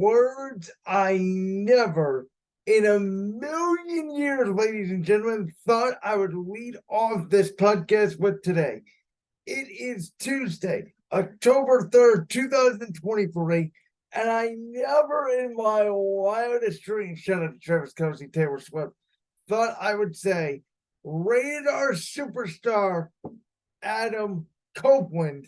words I never in a million years, ladies and gentlemen, thought I would lead off this podcast with today. It is Tuesday, October 3rd, 2023, and I never in my wildest dreams, shout out to Travis Kelce, Taylor Swift, thought I would say rated R superstar Adam Copeland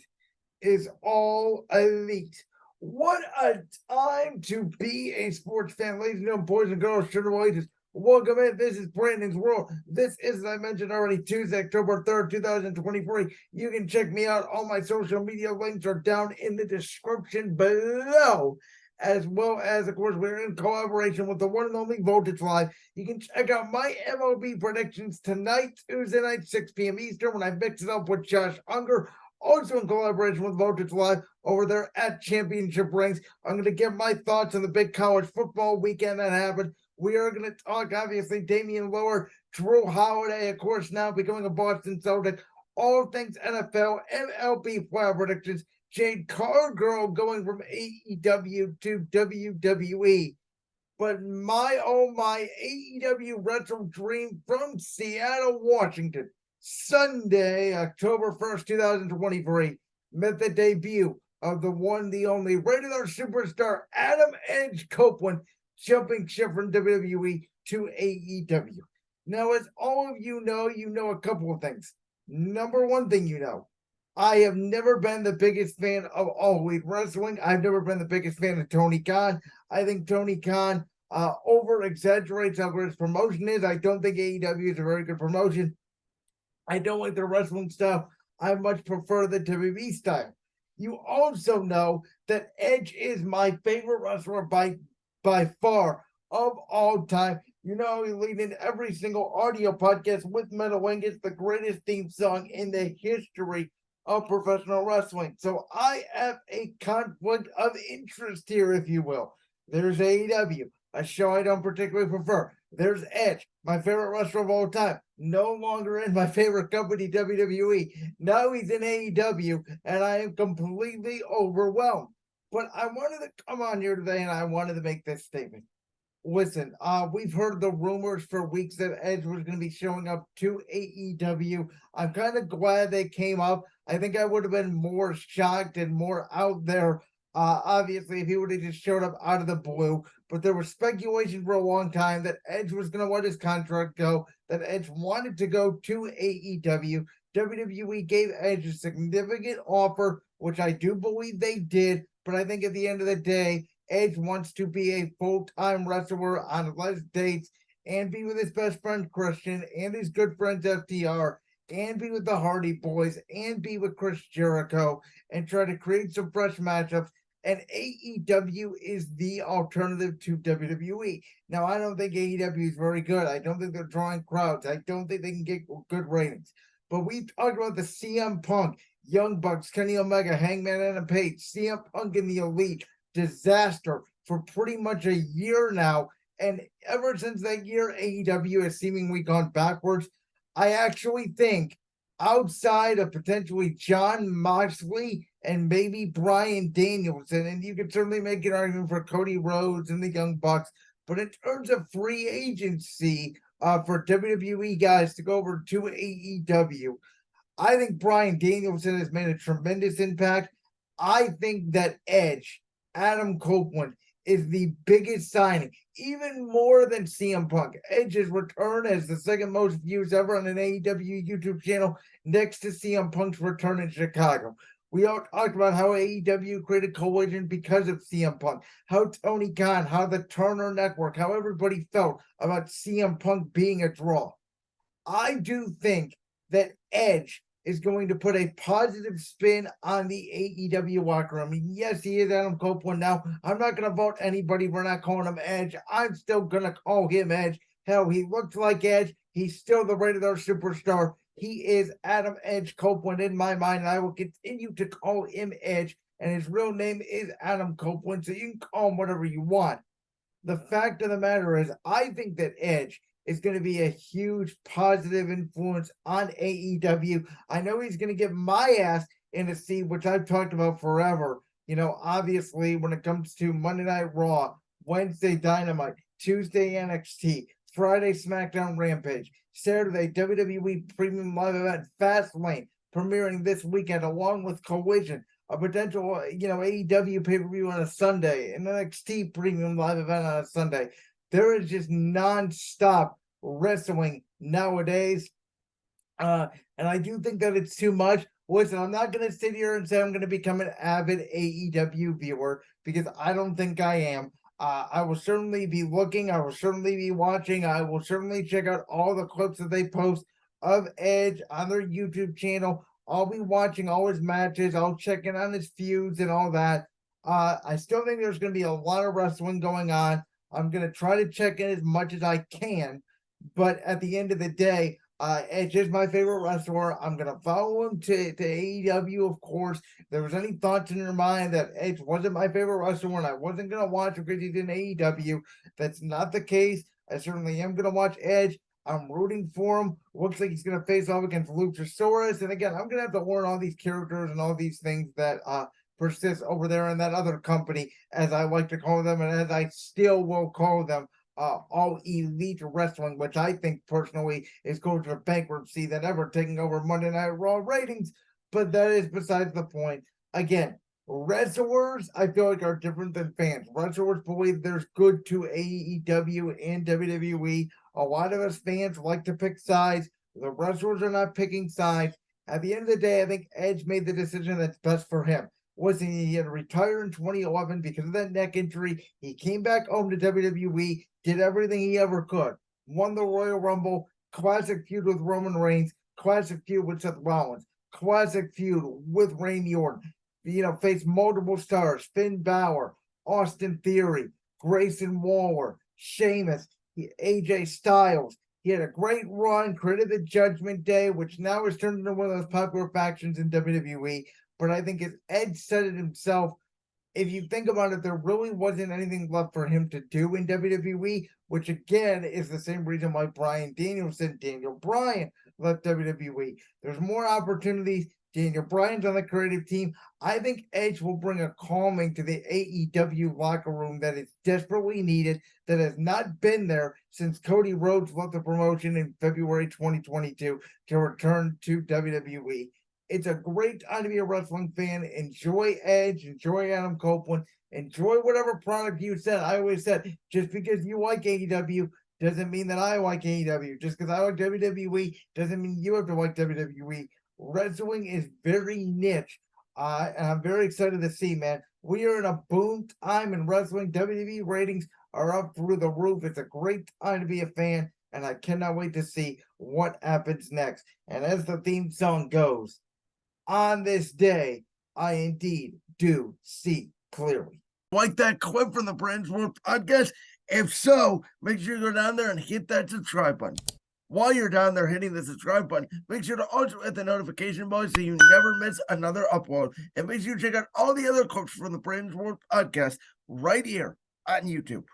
is all elite. What a time to be a sports fan, ladies and gentlemen, boys and girls, children of all ages. Welcome in. This is Brandon's World. This is, as I mentioned already, Tuesday, October 3rd, 2023. You can check me out. All my social media links are down in the description below, as well as, of course, we're in collaboration with the one and only Voltage Live. You can check out my MLB predictions tonight, Tuesday night, 6 p.m. Eastern, when I mix it up with Josh Unger. Also in collaboration with Voltage Live over there at Championship Rings. I'm going to give my thoughts on the big college football weekend that happened. We are going to talk, obviously, Damian Lillard, Drew Holiday, of course, now becoming a Boston Celtic. All things NFL, MLB playoff predictions. Jade Cargill going from AEW to WWE. But my, oh my, AEW WrestleDream from Seattle, Washington. Sunday, October 1st, 2023, met the debut of the one, the only rated R superstar Adam Edge Copeland, jumping ship from WWE to AEW. Now, as all of you know a couple of things. Number one thing you know, I have never been the biggest fan of All Elite Wrestling. I've never been the biggest fan of Tony Khan. I think Tony Khan over-exaggerates how good his promotion is. I don't think AEW is a very good promotion. I don't like the wrestling stuff. I much prefer the WWE style. You also know that Edge is my favorite wrestler by far of all time. You know, he lead in every single audio podcast with Metal Wing. It's the greatest theme song in the history of professional wrestling. So I have a conflict of interest here, if you will. There's AEW, a show I don't particularly prefer. There's Edge, my favorite wrestler of all time. No longer in my favorite company, WWE. Now he's in AEW, and I am completely overwhelmed. But I wanted to come on here today, and I wanted to make this statement. Listen, we've heard the rumors for weeks that Edge was going to be showing up to AEW. I'm kind of glad they came up. I think I would have been more shocked and more out there, obviously, if he would have just showed up out of the blue. But there was speculation for a long time that Edge was going to let his contract go, that Edge wanted to go to AEW. WWE gave Edge a significant offer, which I do believe they did. But I think at the end of the day, Edge wants to be a full-time wrestler on less dates and be with his best friend Christian and his good friends FTR and be with the Hardy Boys and be with Chris Jericho and try to create some fresh matchups. And AEW is the alternative to WWE. Now, I don't think AEW is very good. I don't think they're drawing crowds. I don't think they can get good ratings. But we talked about the CM Punk, Young Bucks, Kenny Omega, Hangman Adam Page, CM Punk and the Elite disaster for pretty much a year now. And ever since that year, AEW has seemingly gone backwards. I actually think outside of potentially Jon Moxley and maybe Bryan Danielson, and you could certainly make an argument for Cody Rhodes and the Young Bucks, but in terms of free agency for WWE guys to go over to AEW, I think Bryan Danielson has made a tremendous impact. I think that Edge, Adam Copeland, is the biggest signing, even more than CM Punk. Edge's return as the second most views ever on an AEW YouTube channel, next to CM Punk's return in Chicago. We all talked about how AEW created Collision because of CM Punk, how Tony Khan, how the Turner Network, how everybody felt about CM Punk being a draw. I do think that Edge is going to put a positive spin on the AEW locker room. I mean, yes, he is Adam Copeland now. I'm not going to vote anybody for not calling him Edge. I'm still going to call him Edge. Hell, he looks like Edge. He's still the rated R superstar. He is Adam Edge Copeland in my mind, and I will continue to call him Edge. And his real name is Adam Copeland, so you can call him whatever you want. The fact of the matter is, I think that Edge is going to be a huge positive influence on AEW. I know he's going to get my ass in a seat, which I've talked about forever, Obviously, when it comes to Monday Night Raw, Wednesday Dynamite, Tuesday NXT, Friday SmackDown Rampage, Saturday WWE Premium Live Event Fastlane, premiering this weekend along with Collision, a potential, AEW pay-per-view on a Sunday, an NXT Premium Live Event on a Sunday. There is just non-stop wrestling nowadays. And I do think that it's too much. Listen, I'm not going to sit here and say I'm going to become an avid AEW viewer because I don't think I am. I will certainly be looking. I will certainly be watching. I will certainly check out all the clips that they post of Edge on their YouTube channel. I'll be watching all his matches. I'll check in on his feuds and all that. I still think there's going to be a lot of wrestling going on. I'm going to try to check in as much as I can. But at the end of the day, Edge is my favorite wrestler. I'm going to follow him to AEW, of course. If there was any thoughts in your mind that Edge wasn't my favorite wrestler and I wasn't going to watch him because he's in AEW, that's not the case. I certainly am going to watch Edge. I'm rooting for him. Looks like he's going to face off against Luchasaurus. And again, I'm going to have to learn all these characters and all these things that persist over there in that other company, as I like to call them, and as I still will call them. All Elite Wrestling, which I think personally is going to bankruptcy than ever, taking over Monday Night Raw ratings. But that is besides the point. Again, wrestlers, I feel like, are different than fans. Wrestlers believe there's good to AEW and WWE. A lot of us fans like to pick sides. The wrestlers are not picking sides. At the end of the day, I think Edge made the decision that's best for him. Listen, he had to retire in 2011 because of that neck injury. He came back home to WWE, did everything he ever could. Won the Royal Rumble, classic feud with Roman Reigns, classic feud with Seth Rollins, classic feud with Randy Orton. Faced multiple stars, Finn Balor, Austin Theory, Grayson Waller, Sheamus, AJ Styles. He had a great run, created the Judgment Day, which now has turned into one of those popular factions in WWE. But I think as Edge said it himself, if you think about it, there really wasn't anything left for him to do in WWE, which again is the same reason why Bryan Danielson, Daniel Bryan left WWE. There's more opportunities. Daniel Bryan's on the creative team. I think Edge will bring a calming to the AEW locker room that is desperately needed, that has not been there since Cody Rhodes left the promotion in February 2022 to return to WWE. It's a great time to be a wrestling fan. Enjoy Edge, enjoy Adam Copeland, enjoy whatever product you said. I always said, just because you like AEW doesn't mean that I like AEW. Just because I like WWE doesn't mean you have to like WWE. Wrestling is very niche, and I'm very excited to see, man. We are in a boom time in wrestling. WWE ratings are up through the roof. It's a great time to be a fan, and I cannot wait to see what happens next. And as the theme song goes, on this day, I indeed do see clearly. Like that clip from the Brands World podcast? If so, make sure you go down there and hit that subscribe button. While you're down there hitting the subscribe button, make sure to also hit the notification bell so you never miss another upload. And make sure you check out all the other clips from the Brands World podcast right here on YouTube.